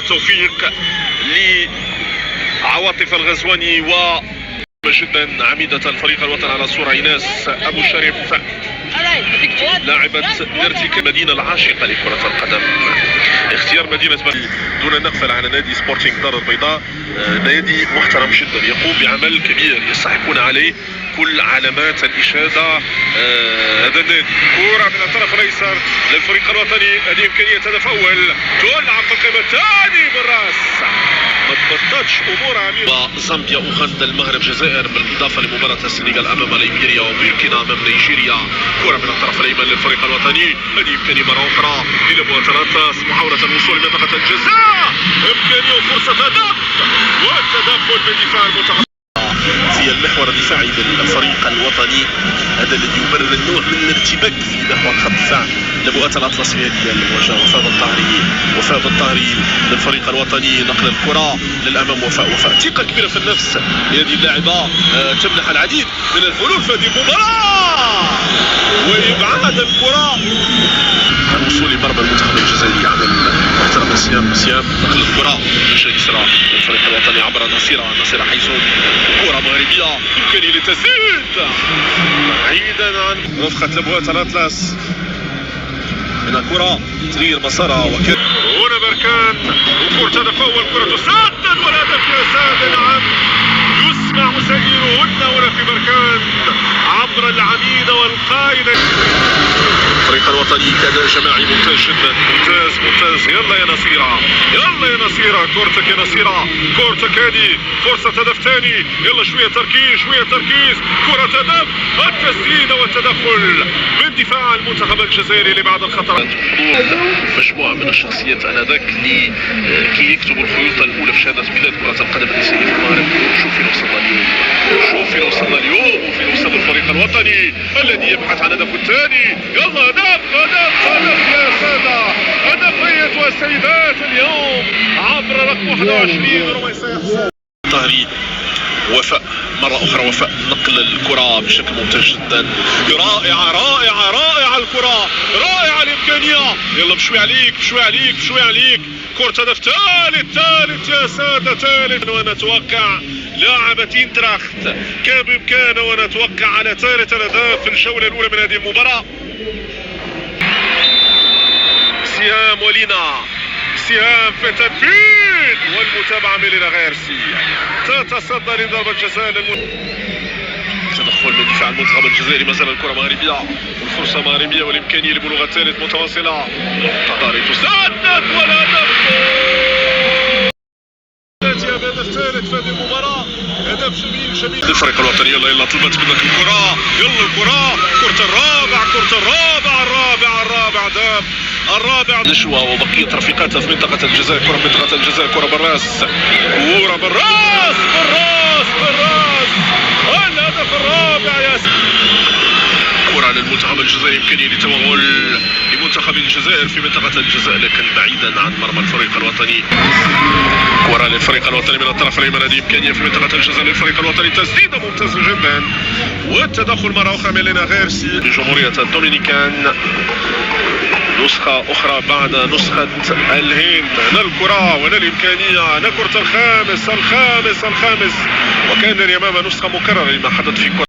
التوفيق لعواطف الغزواني و جدا عميدة الفريق الوطني على الصورة ايناس ابو شريف لاعبة ارتكاز المدينة العاشقة لكرة القدم. اختيار مدينة دون ان نغفل عن نادي سبورتينغ دار البيضاء، نادي محترم جدا يقوم بعمل كبير يستحقون عليه كل علامات الاشادة. هذا النادي كرة من الطرف الايسر للفريق الوطني، هذه امكانية هدف اول تلعب في القائمة الثاني بالراس، ما تبطلش امور عميقة. زامبيا، اوغندا، المغرب، الجزائر، بالاضافه لمباراه السنغال امام ليبيريا وبوركينا امام نيجيريا. كره من الطرف الايمن للفريق الوطني، هذه امكانيه مره اخرى الى بواتراتاس، محاوله الوصول لمنطقه الجزاء، امكانيه وفرصه هدف والتدخل من دفاع المنتخب في المحور الدفاعي للفريق الوطني. هذا الذي يبرر النوع من الارتباك في محور خط الدفاع لمؤاتة الاطلسيه للمواجهه. وفاء الطاهري للفريق الوطني، نقل الكره للامام. وفاء ثقه كبيره في النفس لهذه اللاعبه، تمنح العديد من الحلول في هذه المباراه وابعاد الكره عن وصول مرمى المنتخب الجزائري. عمل محترم سيام نقل الكره مشى يسرى للفريق الوطني عبر نصيرة حيزون. كره مغربيه امكانيه للتسديد بعيدا عن رفقه لبوات الاطلس من الكره تغيير مسارها. هنا بركان وكرة هدف اول، كرة تسدد والهدف يسدد. نعم، يسمع سيرهن هنا في بركان عبر العميدة والقائد. الفريق الوطني كاداء جماعي ممتاز جدا، ممتاز. يلا يا نصيرة، كورتك يا نصيرة، كورتك هذه فرصة هدف ثاني. يلا شوية تركيز، كرة هدف، التسديد والتدخل من دفاع المنتخب الجزائري لبعض الخطر. مجموعة من الشخصيات انذاك اللي كي يكتبوا الخيوط الاولى في شهادة ميلاد كرة القدم النسائية في المغرب. شوف فين وصلنا اليوم وفين وصل الفريق الوطني الذي يبحث عن هدفه الثاني. يلا هدف يا سادة، هدف ايتها السيدات اليوم عبر رقم 21 رميسة حسين. طاهري، وفاء مرة أخرى، وفاء نقل الكرة بشكل ممتاز جدا. رائعة الكرة، رائعة الإمكانية. يلا بشوي عليك، كرة هدف ثالث يا سادة، ثالث. ونتوقع لاعبة انتراخت كان بإمكاننا ونتوقع على ثالث الأهداف في الجولة الأولى من هذه المباراة. سهام ولينا، سهام في التنفيذ والمتابعة من لينا غيرسي تتصدى لضربة جزاء تدخل من دفاع المنتخب الجزائري. ما زال الكرة مغربية والفرصة مغربية والإمكانية لبلوغ الثالث متواصلة. طاري تسدد والهدف، هدف ثالث في هذه المباراة، هدف جميل للفريق الوطني. يلا طلبت منك الكرة، كرة الرابع نشوة وبقية رفيقاتها في منطقة الجزاء. كرة بالراس، الهدف الرابع يا كرة للمنتخب الجزائري، إمكانية لتوغل لمنتخب الجزائر في منطقة الجزاء لكن بعيدا عن مرمى الفريق الوطني. كرة للفريق الوطني من الطرف الأيمن، هذه إمكانية في منطقة الجزاء للفريق الوطني، تسديدة ممتازة جدا والتدخل مرة أخرى من لينا غيرسي لجمهورية الدومينيكان. نسخة أخرى بعد نسخة الهند. هنا الكرة وهنا الإمكانية، هنا كرة الخامس وكان اليمامة نسخة مكررة لما حدث في كرة